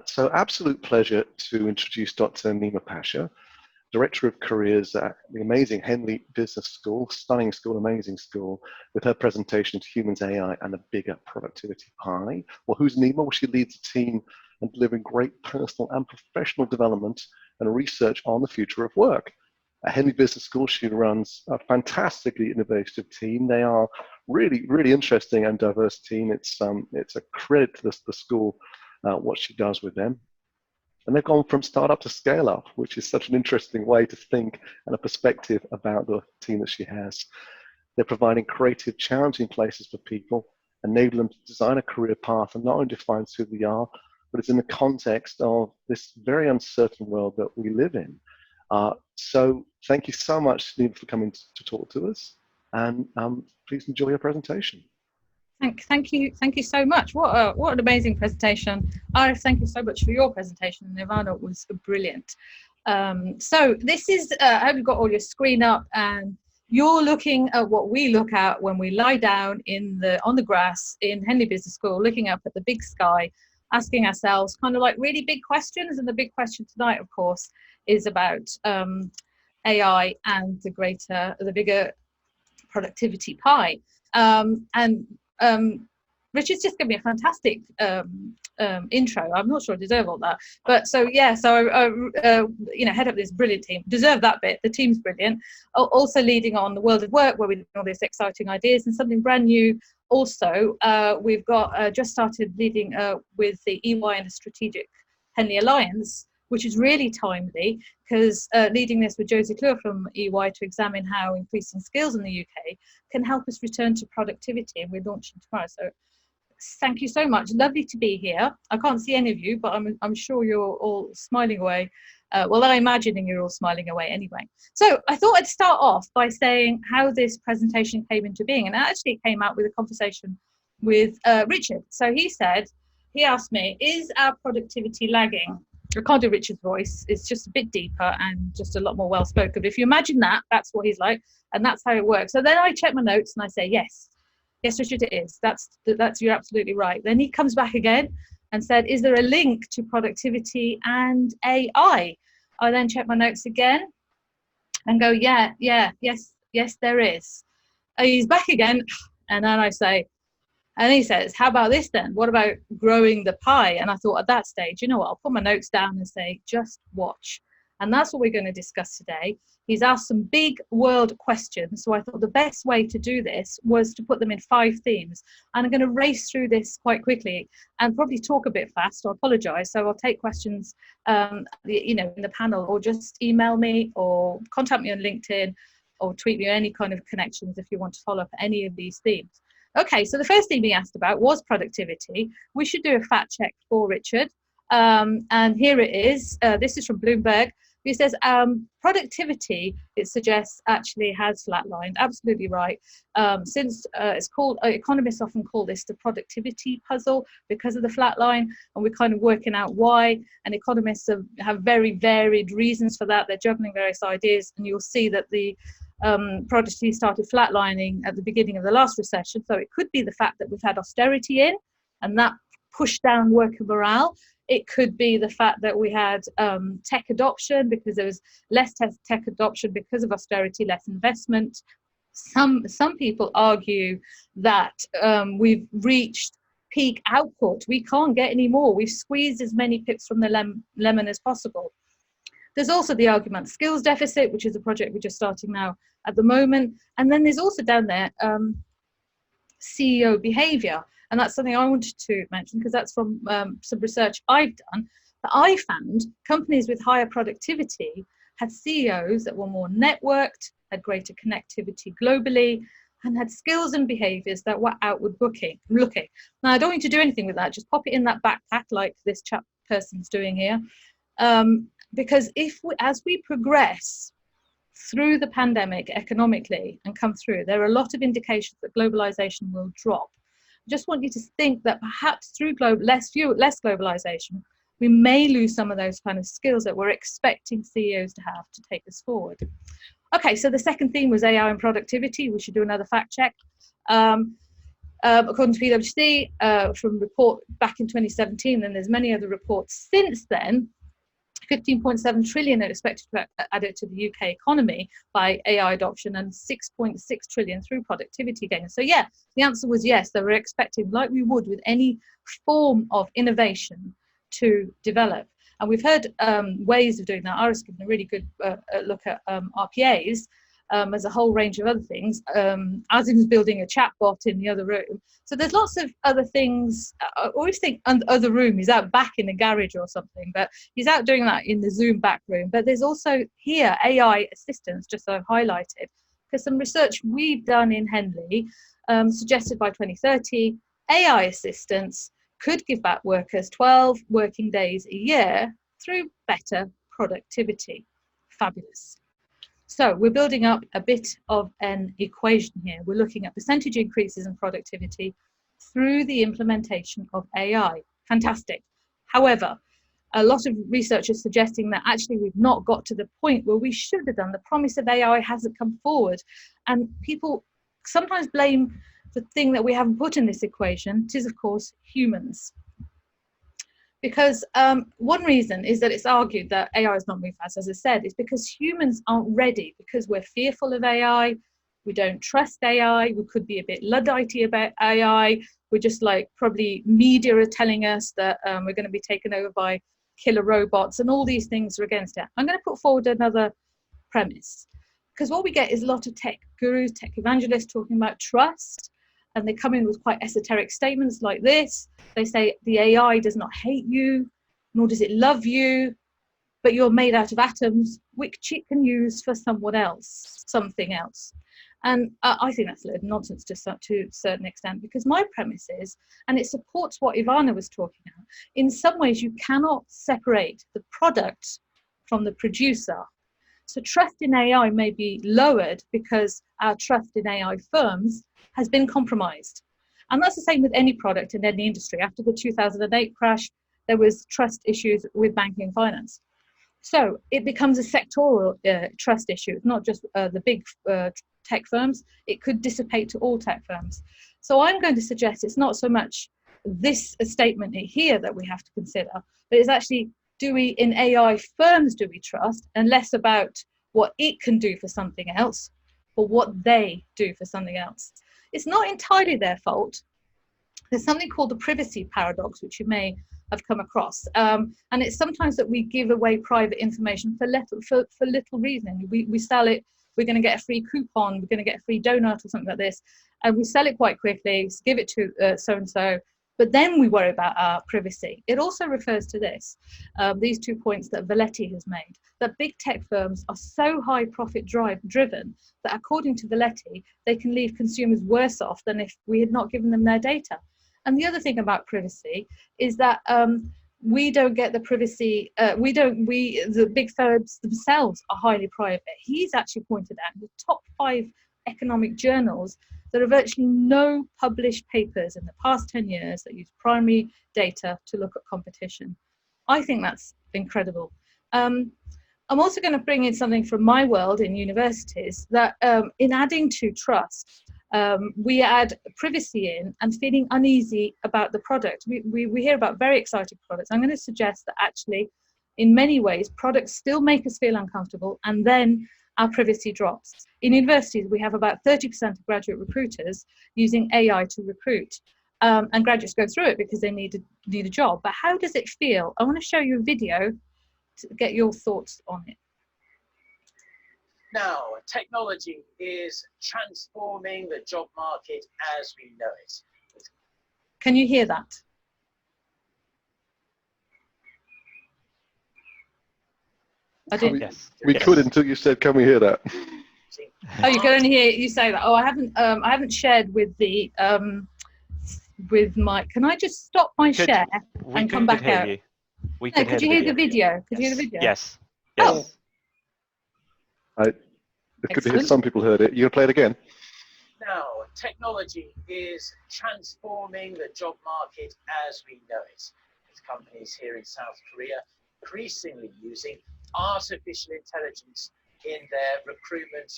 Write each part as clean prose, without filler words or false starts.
So absolute pleasure to introduce Dr. Naeema Pasha, Director of Careers at the amazing Henley Business School, stunning school, amazing school, with her presentation to Humans AI and a Bigger Productivity Pie. Well, who's Naeema? Well, she leads a team and delivering great personal and professional development and research on the future of work. At Henley Business School, she runs a fantastically innovative team. They are really, really interesting and diverse team. It's a credit to the school what she does with them. And they've gone from startup to scale up, which is such an interesting way to think and a perspective about the team that she has. They're providing creative, challenging places for people, enable them to design a career path and not only defines who they are, but it's in the context of this very uncertain world that we live in. So thank you so much, Naeema, for coming to talk to us. And please enjoy your presentation. Thank you so much. What an amazing presentation. Arif, thank you so much for your presentation. Nirvana was brilliant. So this is, I hope you've got all your screen up and you're looking at what we look at when we lie down on the grass in Henley Business School, looking up at the big sky, asking ourselves kind of like really big questions. And the big question tonight, of course, is about AI and the bigger productivity pie. Richard's just given me a fantastic intro. I'm not sure I deserve all that, but so yeah, so head up this brilliant team. Deserve that bit. The team's brilliant. Also leading on the world of work, where we're doing all these exciting ideas and something brand new. Also, we've got just started leading with the EY and the Strategic Henley Alliance, which is really timely because leading this with Josie Clure from EY to examine how increasing skills in the UK can help us return to productivity, and we're launching tomorrow. So thank you so much. Lovely to be here. I can't see any of you, but I'm sure you're all smiling away. Well, I'm imagining you're all smiling away anyway. So I thought I'd start off by saying how this presentation came into being, and it actually came out with a conversation with Richard. So he asked me, is our productivity lagging? I can't do Richard's voice. It's just a bit deeper and just a lot more well-spoken. But if you imagine that, that's what he's like, and that's how it works. So then I check my notes and I say, yes, Richard, it is. That's you're absolutely right. Then he comes back again and said, is there a link to productivity and AI? I then check my notes again and go, yes, there is. He's back again, and then I say, and he says, how about this then? What about growing the pie? And I thought at that stage, you know what, I'll put my notes down and say, just watch. And that's what we're going to discuss today. He's asked some big world questions. So I thought the best way to do this was to put them in 5 themes. And I'm going to race through this quite quickly and probably talk a bit fast. I apologize. So I'll take questions, in the panel, or just email me or contact me on LinkedIn or tweet me any kind of connections if you want to follow up any of these themes. Okay, so the first thing we asked about was productivity. We should do a fact check for Richard. And here it is. This is from Bloomberg. He says productivity, it suggests, actually has flatlined. Absolutely right. Since it's called, economists often call this the productivity puzzle because of the flatline, and we're kind of working out why. And economists have very varied reasons for that. They're juggling various ideas, and you'll see that the productivity started flatlining at the beginning of the last recession. So it could be the fact that we've had austerity in, and that pushed down worker morale. It could be the fact that we had tech adoption, because there was less tech adoption because of austerity, less investment. Some people argue that we've reached peak output. We can't get any more. We've squeezed as many pips from the lemon as possible. There's also the argument skills deficit, which is a project we're just starting now at the moment. And then there's also down there CEO behavior. And that's something I wanted to mention because that's from some research I've done, that I found companies with higher productivity had CEOs that were more networked, had greater connectivity globally, and had skills and behaviors that were outward looking. Now, I don't want you to do anything with that. Just pop it in that backpack like this chap person's doing here. Because as we progress through the pandemic economically and come through, there are a lot of indications that globalization will drop. I just want you to think that perhaps through less globalization, we may lose some of those kind of skills that we're expecting CEOs to have to take us forward. Okay, so the second theme was AI and productivity. We should do another fact check. according to PwC, from a report back in 2017, and there's many other reports since then. 15.7 trillion are expected to be added to the UK economy by AI adoption, and 6.6 trillion through productivity gains. So yeah, the answer was yes. They were expecting, like we would with any form of innovation, to develop. And we've heard ways of doing that. Iris given a really good look at RPAs as a whole range of other things. Azim's building a chatbot in the other room. So there's lots of other things. I always think the other room, he's out back in the garage or something, but he's out doing that in the Zoom back room. But there's also here AI assistants, just so I've highlighted, because some research we've done in Henley suggested by 2030, AI assistants could give back workers 12 working days a year through better productivity. Fabulous. So we're building up a bit of an equation here. We're looking at percentage increases in productivity through the implementation of AI. Fantastic. However, a lot of research is suggesting that actually we've not got to the point where we should have done. The promise of AI hasn't come forward. And people sometimes blame the thing that we haven't put in this equation. It is, of course, humans. Because one reason is that it's argued that AI is not moving fast, as I said, is because humans aren't ready, because we're fearful of AI, we don't trust AI, we could be a bit Luddite about AI, we're just like, probably media are telling us that we're going to be taken over by killer robots, and all these things are against it. I'm going to put forward another premise, because what we get is a lot of tech gurus, tech evangelists talking about trust, and they come in with quite esoteric statements like this. They say the AI does not hate you, nor does it love you, but you're made out of atoms, which it can use for someone else, something else. And I think that's a little nonsense to a certain extent, because my premise is, and it supports what Ivana was talking about, in some ways you cannot separate the product from the producer. So trust in AI may be lowered because our trust in AI firms has been compromised. And that's the same with any product in any industry. After the 2008 crash, there was trust issues with banking and finance. So it becomes a sectoral trust issue. It's not just the big tech firms. It could dissipate to all tech firms. So I'm going to suggest it's not so much this statement here that we have to consider, but it's actually, in AI firms, do we trust, and less about what it can do for something else, but what they do for something else. It's not entirely their fault. There's something called the privacy paradox, which you may have come across. And it's sometimes that we give away private information for little reason. We sell it, we're going to get a free coupon, we're going to get a free donut or something like this, and we sell it quite quickly, give it to so-and-so, but then we worry about our privacy. It also refers to this, these 2 points that Valetti has made, that big tech firms are so high profit driven that according to Valetti, they can leave consumers worse off than if we had not given them their data. And the other thing about privacy is that we don't get the privacy, the big firms themselves are highly private. He's actually pointed out the top 5 economic journals, there are virtually no published papers in the past 10 years that use primary data to look at competition. I think that's incredible. I'm also going to bring in something from my world in universities, that in adding to trust, we add privacy in and feeling uneasy about the product. We hear about very exciting products. I'm going to suggest that actually, in many ways, products still make us feel uncomfortable, and then our privacy drops. In universities, we have about 30% of graduate recruiters using AI to recruit. And graduates go through it because they need a job. But how does it feel? I want to show you a video to get your thoughts on it. Now, technology is transforming the job market as we know it. Can you hear that? I didn't. Yes. We could until you said, "Can we hear that?" Oh, you can only hear you say that. Oh, I haven't shared with the with my. Can I just stop my share and come back out? Could you hear the video? Could you hear the video? Yes. Oh. It's good to hear some people heard it. You gonna play it again? Now, technology is transforming the job market as we know it, with companies here in South Korea increasingly using artificial intelligence in their recruitment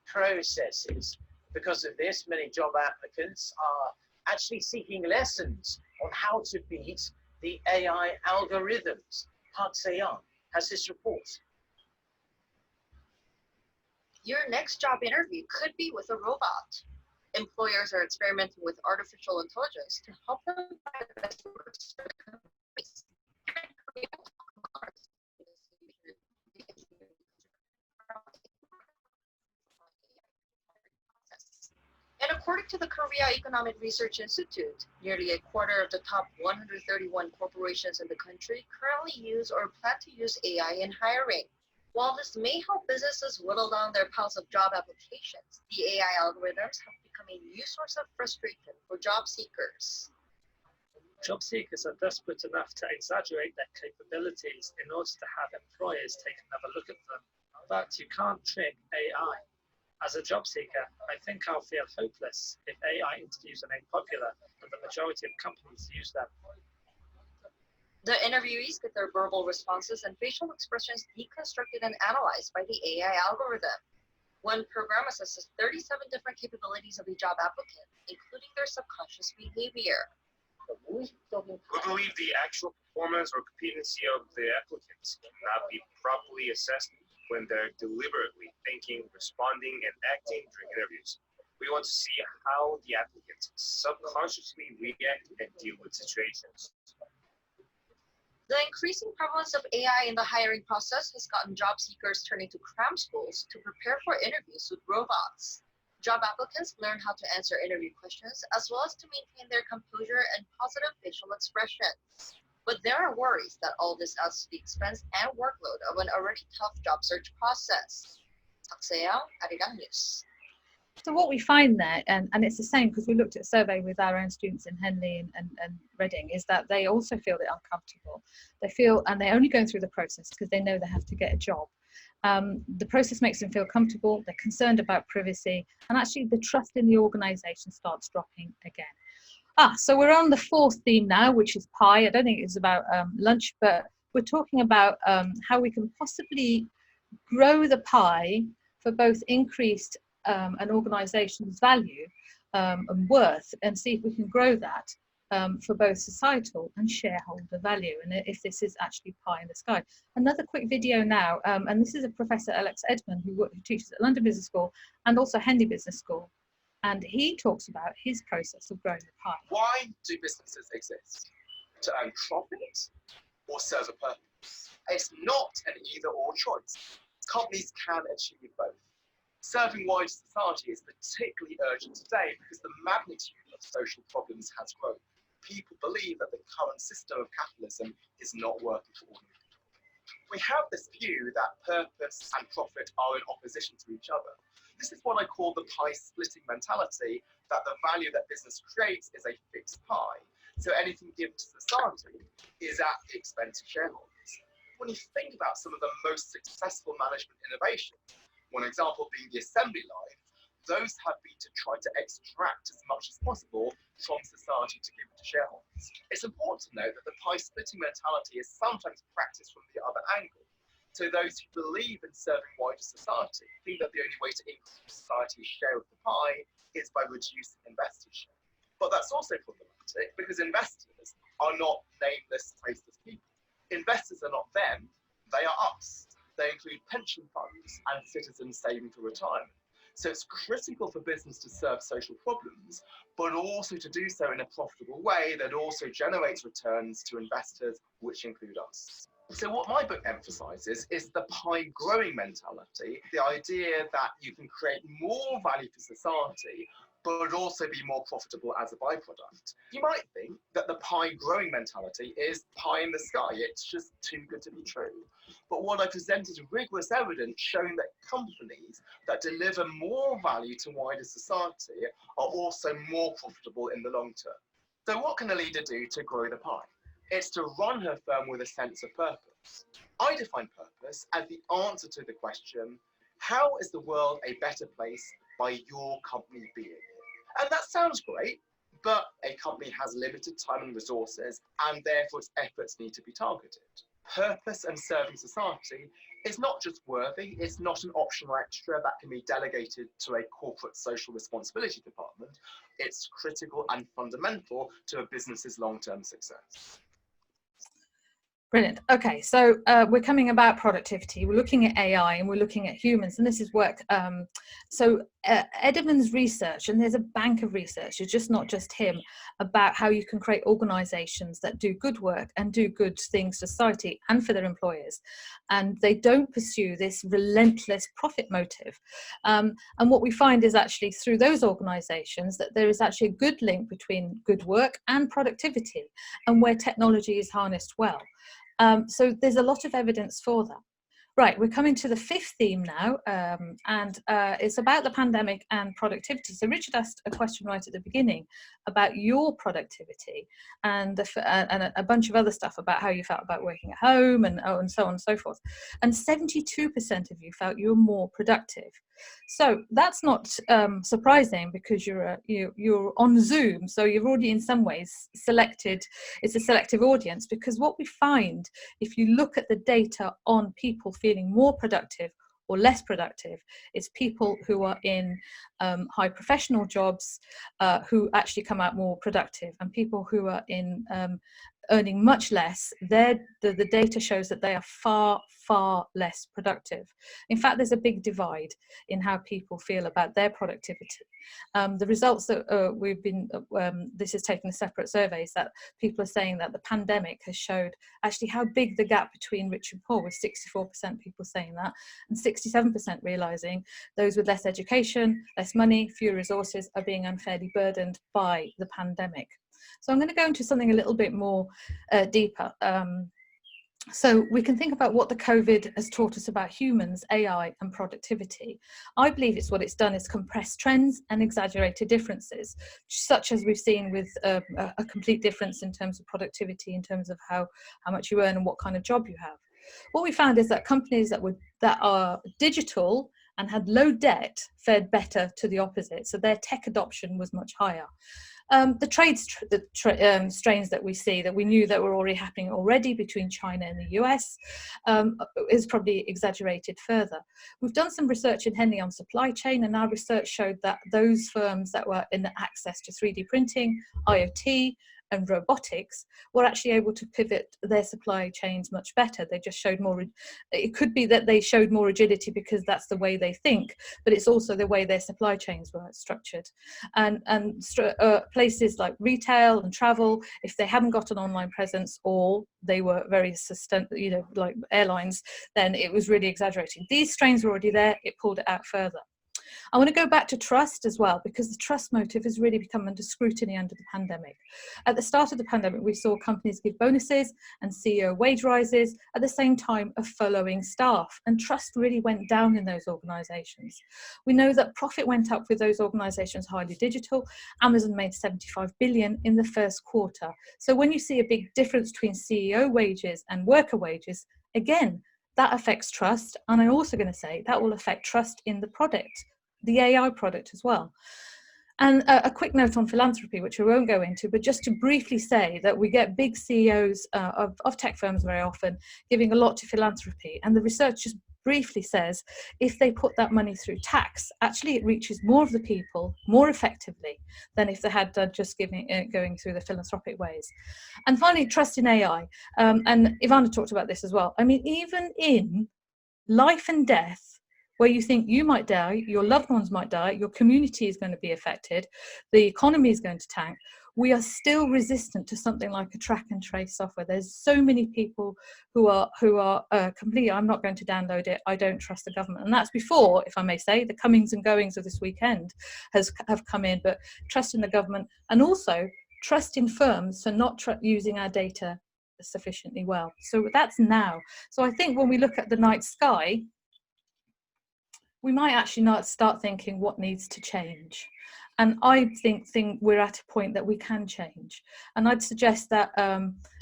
processes. Because of this, many job applicants are actually seeking lessons on how to beat the AI algorithms. Park Se-young has this report. Your next job interview could be with a robot. Employers are experimenting with artificial intelligence to help them find the best workers for their companies. And according to the Korea Economic Research Institute, nearly a quarter of the top 131 corporations in the country currently use or plan to use AI in hiring. While this may help businesses whittle down their piles of job applications, the AI algorithms have become a new source of frustration for job seekers. Job seekers are desperate enough to exaggerate their capabilities in order to have employers take another look at them. But you can't trick AI. As a job seeker, I think I'll feel hopeless if AI interviews are made popular and the majority of companies use them. The interviewees get their verbal responses and facial expressions deconstructed and analyzed by the AI algorithm. One program assesses 37 different capabilities of a job applicant, including their subconscious behavior. We believe the actual performance or competency of the applicants cannot be properly assessed when they're deliberately thinking, responding, and acting during interviews. We want to see how the applicants subconsciously react and deal with situations. The increasing prevalence of AI in the hiring process has gotten job seekers turning to cram schools to prepare for interviews with robots. Job applicants learn how to answer interview questions as well as to maintain their composure and positive facial expressions. But there are worries that all this adds to the expense and workload of an already tough job search process. Park Se-young, Arirang News. So what we find there, and it's the same because we looked at a survey with our own students in Henley and Reading, is that they also feel it uncomfortable. They feel, and they're only going through the process because they know they have to get a job. The process makes them feel comfortable, they're concerned about privacy, and actually the trust in the organisation starts dropping again. So we're on the fourth theme now, which is pie. I don't think it's about lunch, but we're talking about how we can possibly grow the pie for both increased an organisation's value and worth, and see if we can grow that for both societal and shareholder value, and if this is actually pie in the sky. Another quick video now, and this is a Professor Alex Edman who teaches at London Business School and also Henley Business School, and he talks about his process of growing the pie. Why do businesses exist? To earn profit or serve a purpose? It's not an either-or choice. Companies can achieve both. Serving wider society is particularly urgent today because the magnitude of social problems has grown. People believe that the current system of capitalism is not working for all. We have this view that purpose and profit are in opposition to each other. This is what I call the pie-splitting mentality, that the value that business creates is a fixed pie. So anything given to society is at the expense of shareholders. When you think about some of the most successful management innovations, one example being the assembly line, those have been to try to extract as much as possible from society to give to shareholders. It's important to note that the pie-splitting mentality is sometimes practiced from the other angle. So those who believe in serving wider society think that the only way to increase society's share of the pie is by reducing investor share. But that's also problematic because investors are not nameless, faceless people. Investors are not them, they are us. They include pension funds and citizens saving for retirement. So it's critical for business to serve social problems, but also to do so in a profitable way that also generates returns to investors, which include us. So what my book emphasizes is the pie growing mentality, the idea that you can create more value for society, but also be more profitable as a byproduct. You might think that the pie growing mentality is pie in the sky. It's just too good to be true. But what I present is rigorous evidence showing that companies that deliver more value to wider society are also more profitable in the long term. So what can a leader do to grow the pie? It's to run her firm with a sense of purpose. I define purpose as the answer to the question, how is the world a better place by your company being here? And that sounds great, but a company has limited time and resources, and therefore its efforts need to be targeted. Purpose and serving society It's not just worthy, it's not an optional extra that can be delegated to a corporate social responsibility department. It's critical and fundamental to a business's long-term success. Brilliant. Okay, so we're coming about productivity. We're looking at AI and we're looking at humans, and this is work. Edelman's research, and there's a bank of research, it's just not just him, about how you can create organizations that do good work and do good things for society and for their employers. And they don't pursue this relentless profit motive. And what we find is actually through those organizations that there is actually a good link between good work and productivity, and where technology is harnessed well. So there's a lot of evidence for that. Right, we're coming to the fifth theme now, and it's about the pandemic and productivity. So Richard asked a question right at the beginning about your productivity and a bunch of other stuff about how you felt about working at home and so on and so forth. And 72% of you felt you were more productive. So that's not surprising, because you're on Zoom, so you've already in some ways selected, it's a selective audience, because what we find, if you look at the data on people feeling more productive or less productive, it's people who are in high professional jobs who actually come out more productive, and people who are in earning much less, the data shows that they are far, far less productive. In fact, there's a big divide in how people feel about their productivity. The results that we've been, this is taken a separate surveys, that people are saying that the pandemic has showed actually how big the gap between rich and poor, with 64% people saying that, and 67% realising those with less education, less money, fewer resources are being unfairly burdened by the pandemic. So I'm going to go into something a little bit more deeper. So we can think about what the COVID has taught us about humans, AI and productivity. I believe it's what it's done is compress trends and exaggerated differences, such as we've seen with a complete difference in terms of productivity, in terms of how much you earn and what kind of job you have. What we found is that companies that are digital and had low debt fared better to the opposite. So their tech adoption was much higher. The trade strains that we see, that we knew that were already happening between China and the US, is probably exaggerated further. We've done some research in Henley on supply chain, and our research showed that those firms that were in access to 3D printing, IoT, and robotics were actually able to pivot their supply chains much better. They just showed more, it could be that they showed more agility because that's the way they think, but it's also the way their supply chains were structured. And places like retail and travel, if they haven't got an online presence, or they were very like airlines, then it was really exaggerating. These strains were already there, it pulled it out further. I want to go back to trust as well, because the trust motive has really become under scrutiny under the pandemic. At the start of the pandemic, we saw companies give bonuses and CEO wage rises at the same time of furloughing staff, and trust really went down in those organisations. We know that profit went up with those organisations highly digital. Amazon made 75 billion in the first quarter. So when you see a big difference between CEO wages and worker wages, again, that affects trust. And I'm also going to say that will affect trust in the product, the AI product as well. And a quick note on philanthropy, which I won't go into, but just to briefly say that we get big CEOs of tech firms very often giving a lot to philanthropy. And the research just briefly says, if they put that money through tax, actually it reaches more of the people more effectively than if they had just going through the philanthropic ways. And finally, trust in AI. And Ivana talked about this as well. I mean, even in life and death, where you think you might die, your loved ones might die, your community is going to be affected, the economy is going to tank, we are still resistant to something like a track and trace software. There's so many people who are completely, I'm not going to download it, I don't trust the government. And that's before, if I may say, the comings and goings of this weekend have come in, but trust in the government, and also trust in firms for not using our data sufficiently well. So that's now. So I think when we look at the night sky, we might actually not start thinking what needs to change. And I think we're at a point that we can change. And I'd suggest that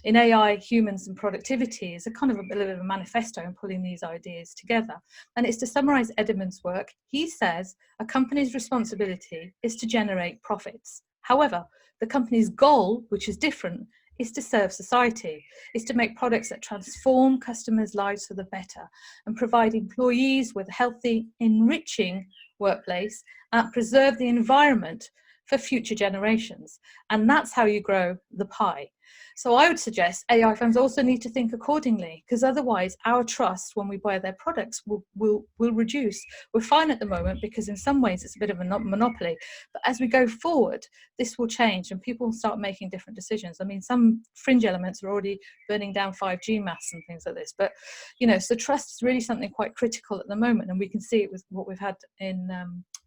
in AI, humans and productivity is a kind of a bit of a manifesto in pulling these ideas together. And it's to summarize Edelman's work. He says a company's responsibility is to generate profits. However, the company's goal, which is different, is to serve society, is to make products that transform customers' lives for the better and provide employees with a healthy, enriching workplace and preserve the environment for future generations. And that's how you grow the pie. So I would suggest AI firms also need to think accordingly, because otherwise our trust when we buy their products will reduce. We're fine at the moment because in some ways it's a bit of a monopoly, but as we go forward, this will change and people will start making different decisions. I mean, some fringe elements are already burning down 5G masts and things like this, but so trust is really something quite critical at the moment, and we can see it with what we've had in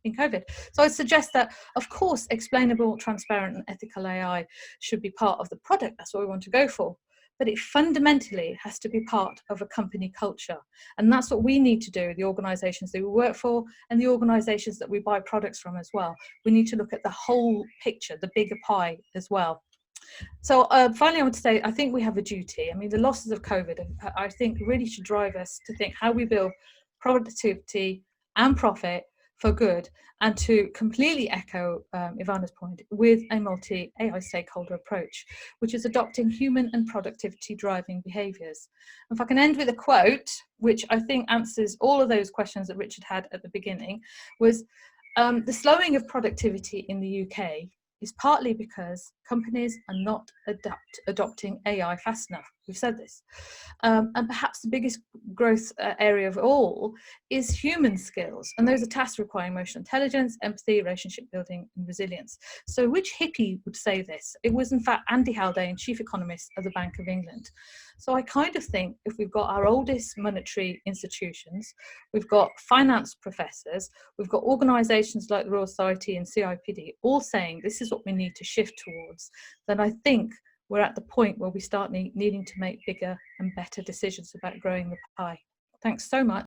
COVID. So I suggest that, of course, explainable, transparent and ethical AI should be part of the product. That's what we want to go for. But it fundamentally has to be part of a company culture. And that's what we need to do, the organisations that we work for and the organisations that we buy products from as well. We need to look at the whole picture, the bigger pie as well. So finally, I would say, I think we have a duty. I mean, the losses of COVID, I think, really should drive us to think how we build productivity and profit for good, and to completely echo Ivana's point, with a multi-AI stakeholder approach, which is adopting human and productivity driving behaviours. If I can end with a quote, which I think answers all of those questions that Richard had at the beginning, was the slowing of productivity in the UK is partly because companies are not adopting AI fast enough. We've said this. And perhaps the biggest growth area of all is human skills. And those are tasks requiring emotional intelligence, empathy, relationship building, and resilience. So which hippie would say this? It was in fact Andy Haldane, Chief Economist of the Bank of England. So I kind of think if we've got our oldest monetary institutions, we've got finance professors, we've got organisations like the Royal Society and CIPD all saying this is what we need to shift towards, then I think we're at the point where we start needing to make bigger and better decisions about growing the pie. Thanks so much.